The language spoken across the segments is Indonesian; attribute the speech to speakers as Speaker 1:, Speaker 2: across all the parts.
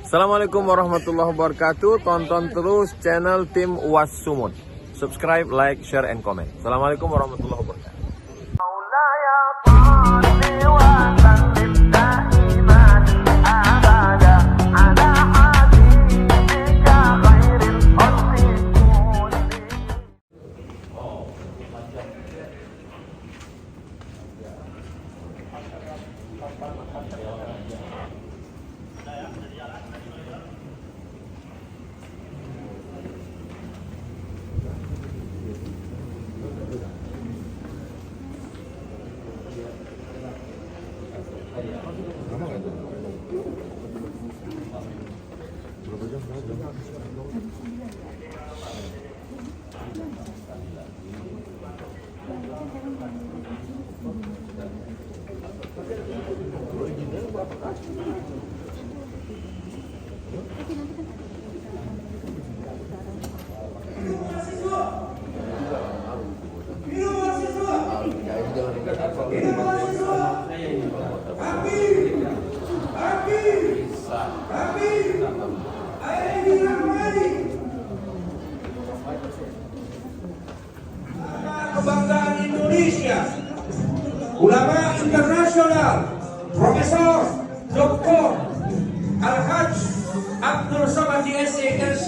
Speaker 1: Assalamualaikum warahmatullahi wabarakatuh. Tonton terus channel tim UAS Sumut. Subscribe, like, share, and comment. Assalamualaikum warahmatullahi wabarakatuh.
Speaker 2: Kebanggaan Indonesia, ulama internasional, Profesor Dr. Al-Hajj Abdul Somad SALC,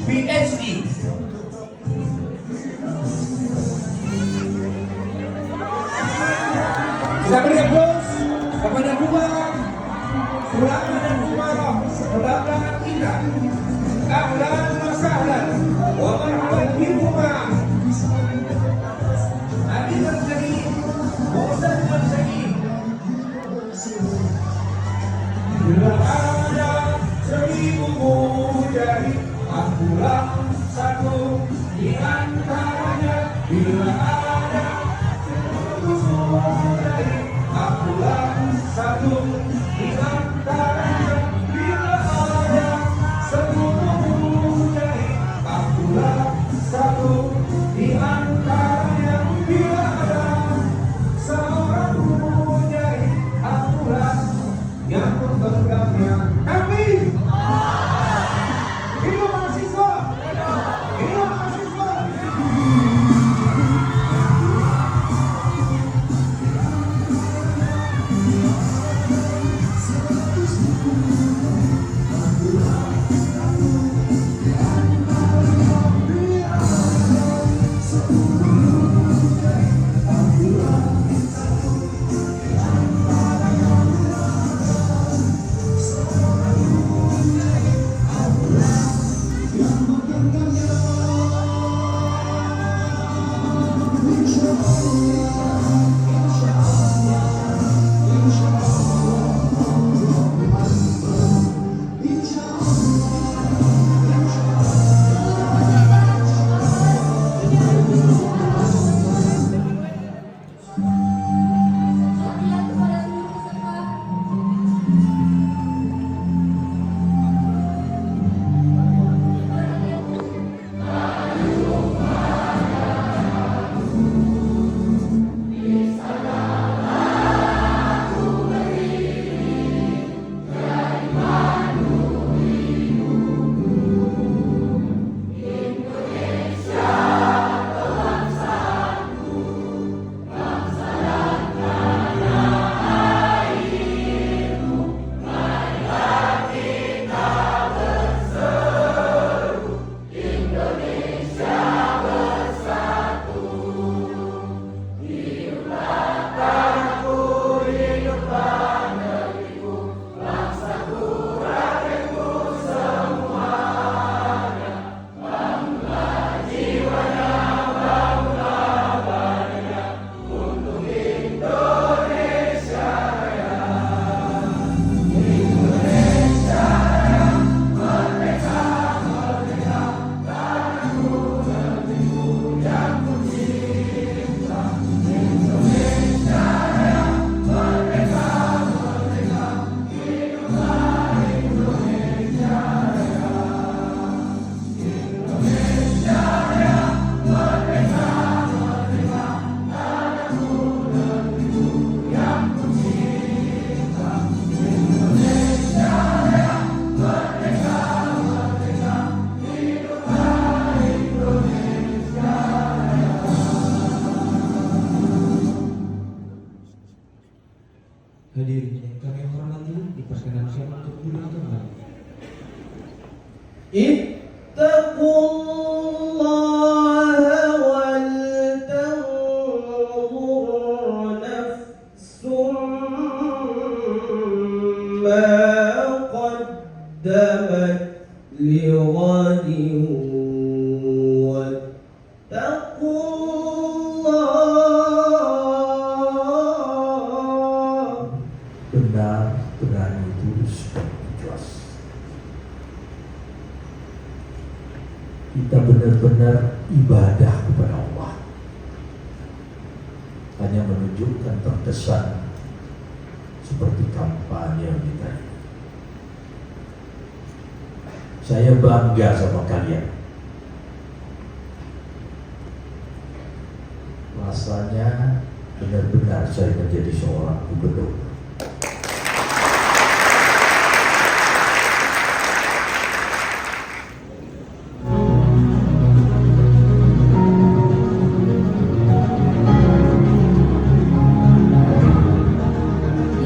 Speaker 2: PhD. Saya beri aplaus kepada dua ulama dan umarah kebanggaan kita. Ahlan wa sahlan wa marhaban bikuma. Bila ada 1000 mujahid, akulah satu di antaranya. Bila ada 1000 mujahid, akulah satu di antaranya. Bila ada 10 mujahid, akulah satu di antaranya. Bila ada seorang mujahid, akulah yang menggenggamnya. Kami hidup mahasiswa, hidup mahasiswa. Ittaqullaha wal tanzur nafsum ma qaddamat lighadin wattaqullah. Benar-benar itu seperti jelas. Kita benar-benar ibadah kepada Allah, hanya menunjukkan terkesan seperti kampanye kita. Saya bangga sama kalian. Rasanya benar-benar saya menjadi seorang gubernur.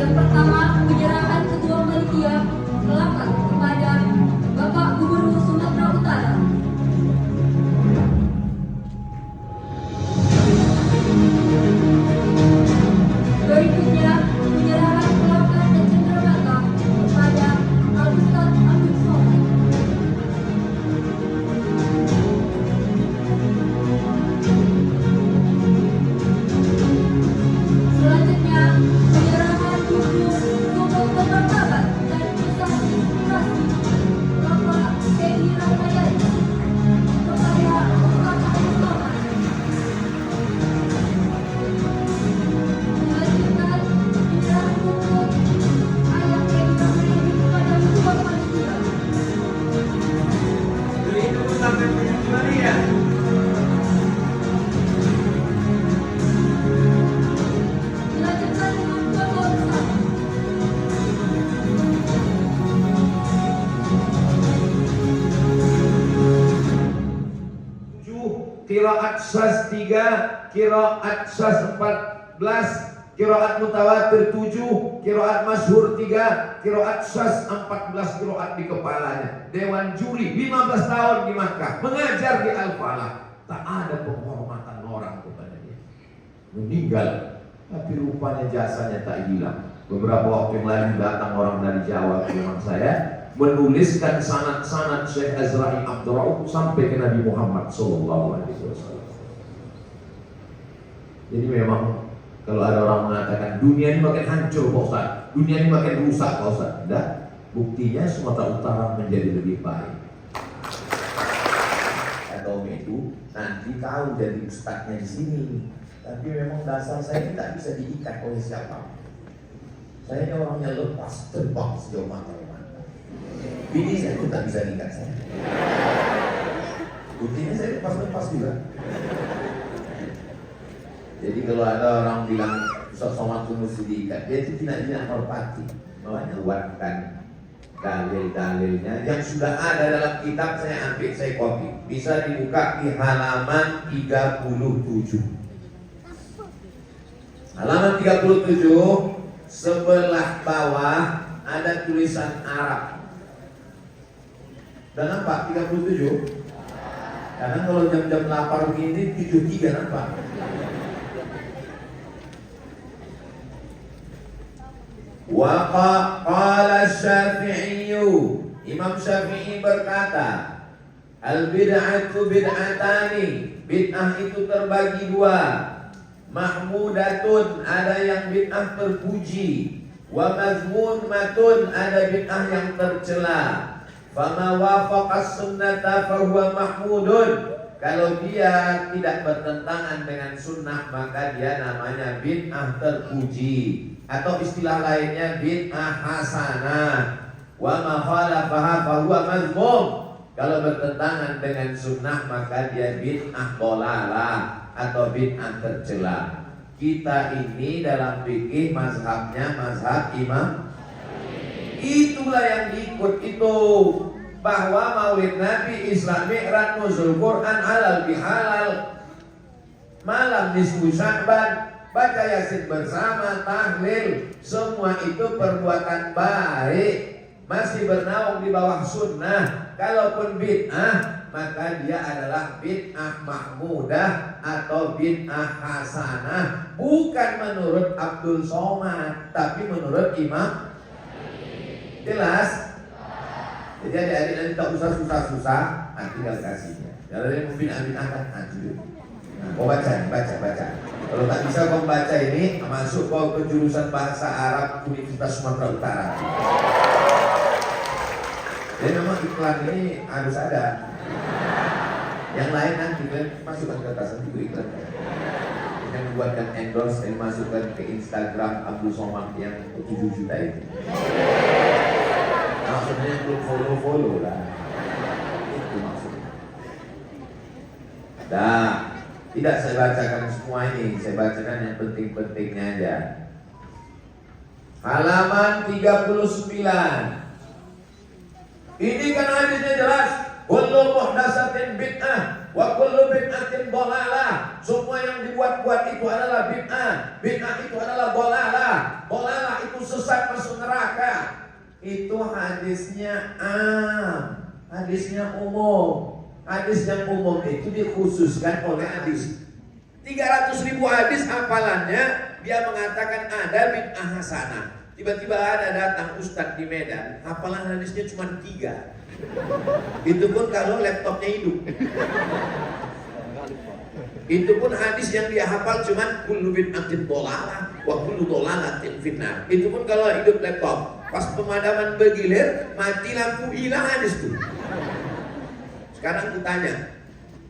Speaker 3: Yang pertama, penyerahan Ketua Panitia melekat kepada Bapak Gubernur Sumatera Utara. Berikutnya, penyerahan melekat dan cenderamata kepada Al-Ustaz Abdul Somad. Selanjutnya, penyerahan tujuh pokok pemartabat dan usaha inspirasi Bapak Teddy Rahmayadi kepada Ustaz Abdul Somad. Selanjutnya, penyerahan buku Ayah Teddy Rahmayadi kepada Ketua Panitia. Dilanjutkan dengan foto bersama.
Speaker 2: Qiraat syaz 3, qiraat syaz 14, qiraat mutawatir 7, qiraat masyhur 3, qiraat syaz 14, qiraat di kepalanya. Dewan juri 15 tahun di Makkah mengajar di Al-Falah. Tak ada penghormatan orang kepada dia. Meninggal, tapi rupanya jasanya tak hilang. Beberapa waktu yang lalu datang orang dari Jawa ke rumah saya, menuliskan sanad-sanad Syekh Azra'i Abdul Rauf sampai ke Nabi Muhammad SAW. Jadi memang kalau ada orang mengatakan dunia ini makin hancur Pak Ustaz, dunia ini makin rusak Pak Ustaz, tidak, buktinya Sumatera Utara menjadi lebih baik. Atau itu nanti kau jadi ustadznya di sini, tapi memang dasar saya tidak bisa diikat oleh siapa. Saya ini orangnya lepas terbang sejauh mata-mata. Bini saya pun tak bisa diikat saya. Buktinya saya lepas-lepas juga. Jadi kalau ada orang bilang Ustaz Somad itu mesti diikat, dia itu tidak hormati, menyuarakan dalil-dalilnya yang sudah ada dalam kitab. Saya ambil, saya copy. Bisa dibuka di halaman 37. Halaman 37 sebelah bawah ada tulisan Arab. Dan nampak 37? Karena kalau jam-jam lapar begini 73 nampak. Wa qala Syafi'i, Imam Syafi'i berkata, al-bid'atu bid'atani, bid'ah itu terbagi dua. Mahmudatun, ada yang bid'ah terpuji, wa mazmunmatun, ada bid'ah yang tercela. Fama wafaqas sunnata fahuwa mahmudun, kalau dia tidak bertentangan dengan sunnah maka dia namanya bid'ah terpuji, atau istilah lainnya bid'ah hasanah. Wa ma khalafaha fahuwa mazmum, kalau bertentangan dengan sunnah maka dia bid'ah dhalalah atau bid'ah tercela. Kita ini dalam fikih mazhabnya mazhab Imam. Itulah yang diikut itu, bahwa Maulid Nabi, Isra Mi'raj, nuzul Quran, halal bihalal, malam nisfu Sya'ban, baca Yasin bersama, tahlil, semua itu perbuatan baik. masih bernaung di bawah sunnah. Kalaupun bid'ah, maka dia adalah bid'ah mahmudah atau bid'ah hasanah. Bukan menurut Abdul Somad, tapi menurut Imam. Jelas? Jadi adik-adik nanti tak usah susah-susah, tinggal kasihnya. Kalau dia mau bid'ah-bid'ahkan, kau baca. Kalau tak bisa kau baca ini, masuk kau ke jurusan bahasa Arab Universitas Sumatera Utara. Jadi memang iklan ini harus ada. Yang lain nanti kalian masukkan ke atas nanti gue iklan. Yang buatkan endorse dan masukkan ke Instagram Abdul Somad yang 7 juta itu. Maksudnya belum follow lah. Itu maksudnya. Dah. Tidak saya bacakan semua ini, saya bacakan yang penting-pentingnya aja. Halaman 39. Ini kan hadisnya jelas. Kullu muhdatsatin bid'ah wa kullu bid'atin dhalalah. Semua yang dibuat-buat itu adalah bid'ah. Bid'ah itu adalah dhalalah. Dhalalah itu sesat masuk neraka. Itu hadisnya hadisnya umum. Hadis yang umum itu dikhususkan oleh hadis. 300.000 hadis hafalannya, dia mengatakan ada bid'ah hasanah. Tiba-tiba ada datang ustadz di Medan, hafalan hadisnya cuma 3. Itu pun kalau laptopnya hidup. Itu pun hadis yang dia hafal cuma kullu bid'atin dhalalah wa kullu dhalalatin finnar. Itu pun kalau hidup laptop. Pas pemadaman bergilir, mati lampu, hilang hadis tuh. Sekarang aku tanya,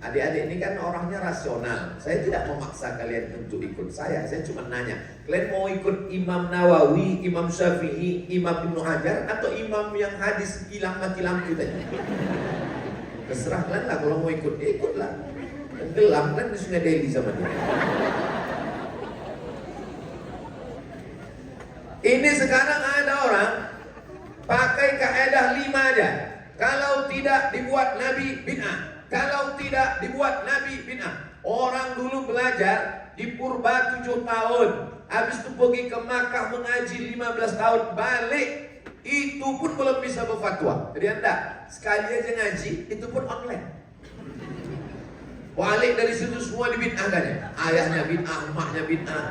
Speaker 2: adik-adik ini kan orangnya rasional. Saya tidak memaksa kalian untuk ikut saya cuma nanya, kalian mau ikut Imam Nawawi, Imam Syafi'i, Imam Ibnu Hajar, atau imam yang hadis hilang mati lampu tadi? Terserah kalian lah, kalau mau ikut, ikutlah. Tenggelam kan di Sungai Delhi sama dia. Ini sekarang ada orang pakai kaidah 5 aja. Kalau tidak dibuat Nabi bid'ah. Kalau tidak dibuat Nabi bid'ah. Orang dulu belajar di Purba 7 tahun. Habis itu pergi ke Makkah mengaji 15 tahun. Balik. Itu pun belum bisa berfatwa. Jadi anda sekali aja ngaji, itu pun online. Balik dari situ semua dibid'ahkan ya. Ayahnya bid'ah, emaknya bid'ah.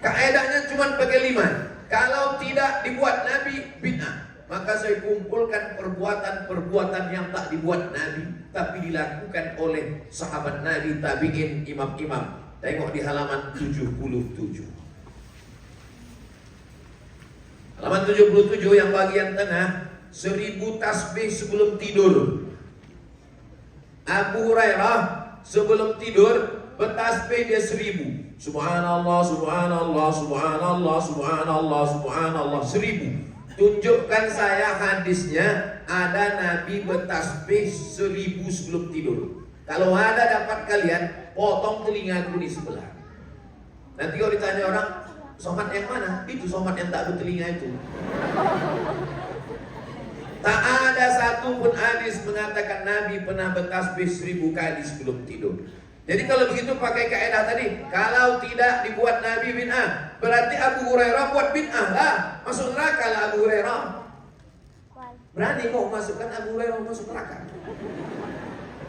Speaker 2: Kaedahnya cuma pakai 5. Kalau tidak dibuat Nabi bid'ah. Maka saya kumpulkan perbuatan-perbuatan yang tak dibuat Nabi, tapi dilakukan oleh sahabat Nabi, tabi'in, imam-imam. Tengok di halaman 77. Halaman 77 yang bagian tengah, 1000 tasbih sebelum tidur. Abu Hurairah sebelum tidur bertasbih dia 1000. Subhanallah, subhanallah, subhanallah, subhanallah, subhanallah, 1000. Tunjukkan saya hadisnya ada Nabi bertasbih 1000 sebelum tidur. Kalau ada dapat kalian, potong telingaku di sebelah. Nanti kalau ditanya orang, somat yang mana? Itu somat yang tak bertelinga itu. Tak ada satu pun hadis mengatakan Nabi pernah bertasbih 1000 kali sebelum tidur. Jadi kalau begitu pakai kaidah tadi, kalau tidak dibuat Nabi bid'ah, berarti Abu Hurairah buat bid'ah lah, masuk neraka lah Abu Hurairah. Berani kau masukkan Abu Hurairah masuk neraka?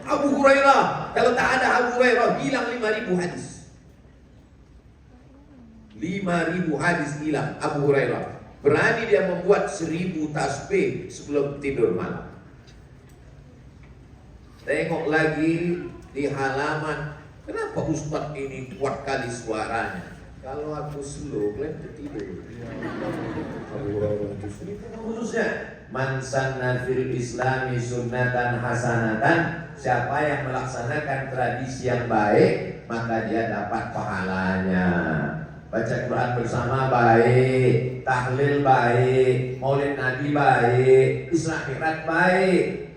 Speaker 2: Abu Hurairah, kalau tak ada Abu Hurairah, hilang 5.000 hadis. 5.000 hadis hilang Abu Hurairah. Berani dia membuat 1000 tasbih sebelum tidur malam. Tengok lagi di halaman, kenapa Ustadz ini kuat kali suaranya? Kalau aku slow, kalian tertidur. Khususnya, man sanna fil islami sunnatan hasanatan, siapa yang melaksanakan tradisi yang baik, maka dia dapat pahalanya. Baca Quran bersama baik, tahlil baik, maulid Nabi baik, Isra Mi'raj baik.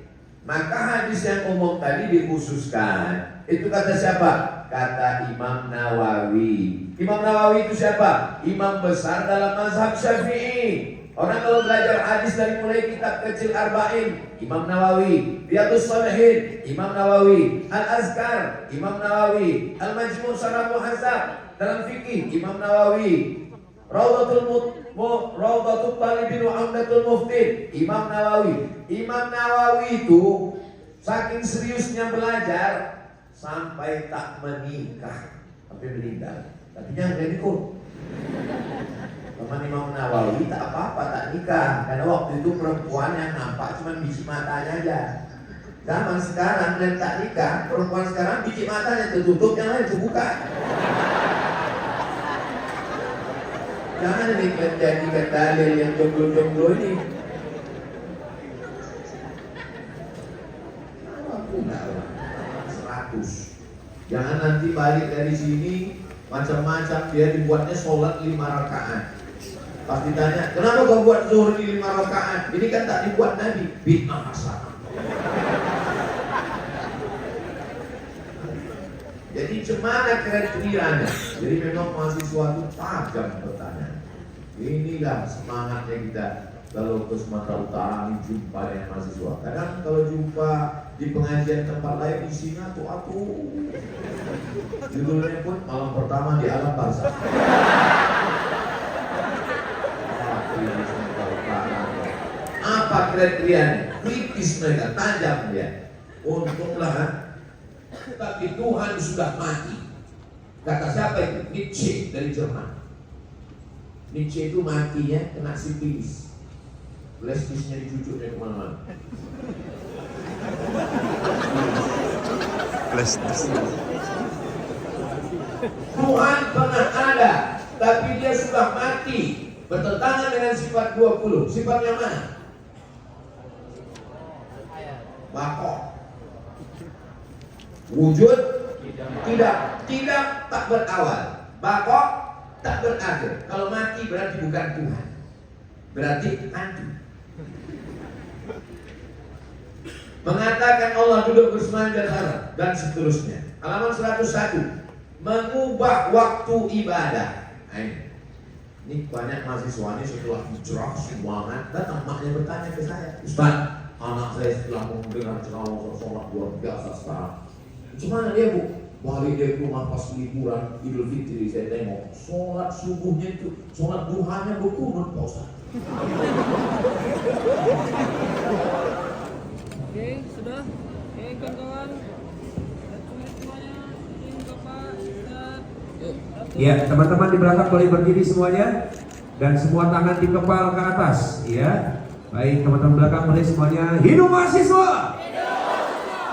Speaker 2: Maka hadis yang umum tadi dikhususkan. Itu kata siapa? Kata Imam Nawawi. Imam Nawawi itu siapa? Imam besar dalam mazhab Syafi'i. Orang kalau belajar hadis dari mulai kitab kecil Arba'in, Imam Nawawi. Riyadhus Shalihin, Imam Nawawi. Al-Azkar, Imam Nawawi. Al-Majmu' Syarah Muhadzab dalam fikih, Imam Nawawi. Rawdatul Rawdatul Talibin wa Umdatul Muftin, Imam Nawawi. Imam Nawawi itu saking seriusnya belajar sampai tak menikah, sampai meninggal. Tapi jangan ikut. Teman Imam Nawawi tak apa-apa tak nikah, karena waktu itu perempuan yang nampak cuma biji matanya aja. Zaman sekarang dan tak nikah, perempuan sekarang biji matanya tertutup, yang lain terbuka. Jangan ini jadikan dalil yang jomblo-jomblo ini. Aku nggak 100. Jangan nanti balik dari sini macam-macam, dia dibuatnya sholat 5 rakaat. Pas ditanya, kenapa kau buat zuhur di 5 rakaat? Ini kan tak dibuat Nabi. Bid'ah hasanah. Jadi cemana kriterianya? Jadi memang mahasiswa itu tajam pertanyaan. Inilah semangatnya kita kalau ke Sumatera Utara jumpa dengan mahasiswa. Kadang kalau jumpa di pengajian tempat lain isinya tuh judulnya pun malam pertama di alam barzakh. Apa kriterianya? Kritis mereka, tajam dia. Untunglah, tapi Tuhan sudah mati. Kata siapa itu? Nietzsche dari Jerman. Nietzsche itu matinya kena sipilis. Lesbisnya dicucuknya kemana-mana. Tuhan pernah ada, tapi dia sudah mati. Bertentangan dengan sifat 20. Sifatnya mana? Bakok. Wujud tidak tak berawal. Bakok tak berakhir. Kalau mati berarti bukan Tuhan, berarti hantu. Mengatakan Allah duduk bersama dan Allah dan seterusnya. Halaman 101. Mengubah waktu ibadah. Ini banyak mahasiswa ini setelah hijrah semangat datang, maknya bertanya ke saya, Ustaz, anak saya setelah mendengar ceramah sholat luar biasa sekarang, gimana dia bu? Balik dia ke rumah pas liburan Idul Fitri, saya tengok sholat subuhnya itu, sholat duhanya berkunut Pak Ustaz.
Speaker 4: Oke, sudah. Oke, kawan-kawan. Semuanya, ini Bapak, Ustaz.
Speaker 5: Ya, teman-teman di belakang boleh berdiri semuanya dan semua tangan dikepal ke atas, ya. Baik, teman-teman belakang boleh semuanya. Hidup mahasiswa!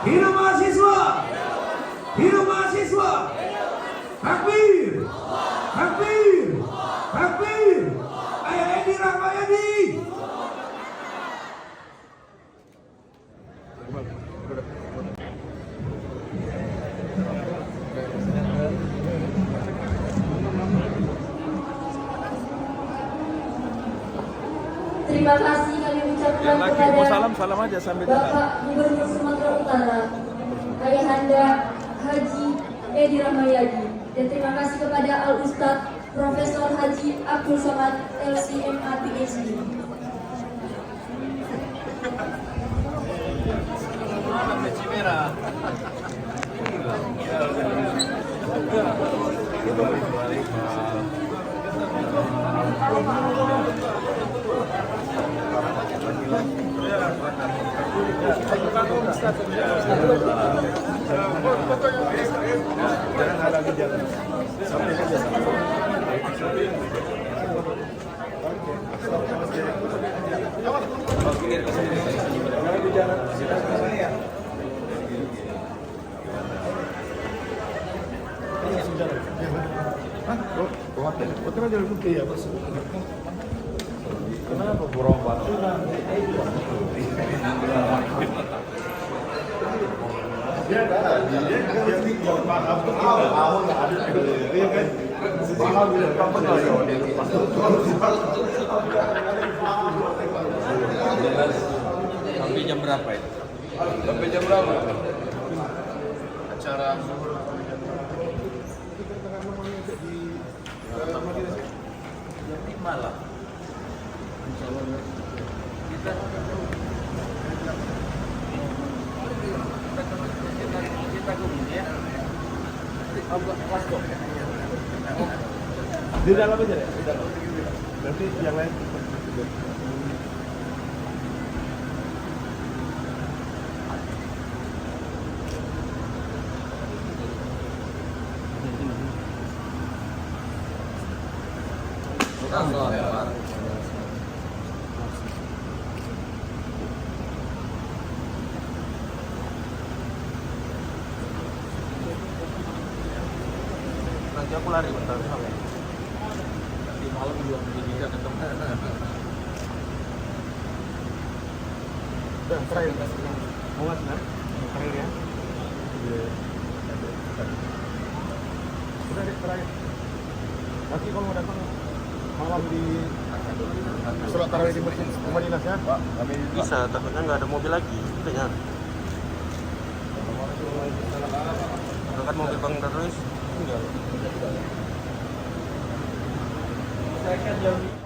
Speaker 5: Hidup mahasiswa! Hidup mahasiswa! Takbir! Takbir! Takbir! Ayah Edi Rahmayadi!
Speaker 3: Terima kasih kami ucapkan kepada
Speaker 1: salam aja sambil
Speaker 3: Bapak Gubernur Sumatera Utara, Ayahanda Haji Edi Rahmayadi, dan terima kasih kepada Al Ustadz Profesor Haji Abdul Somad LCMA PhD.
Speaker 1: Kenapa berobat?
Speaker 6: Sampai jam berapa itu?
Speaker 1: Sampai jam berapa?
Speaker 6: Acara malam. Kita gabung ya. Di dalam aja ya, di dalam.
Speaker 7: nanti yang lain.
Speaker 6: Nanti aku lari bentar sampai. Nanti malam juga begini nggak ketemu.
Speaker 7: Dan terakhir, mau nggak senang? Terakhir ya. Sudah deh, terakhir. Nanti kalau mau datang malam di sholat tarawih di masjid rumah dinas ya. Pak, kami
Speaker 6: Bisa, takutnya nggak ada mobil lagi. Kayaknya. Kan mobil bang terus tinggal.
Speaker 7: saya kan jam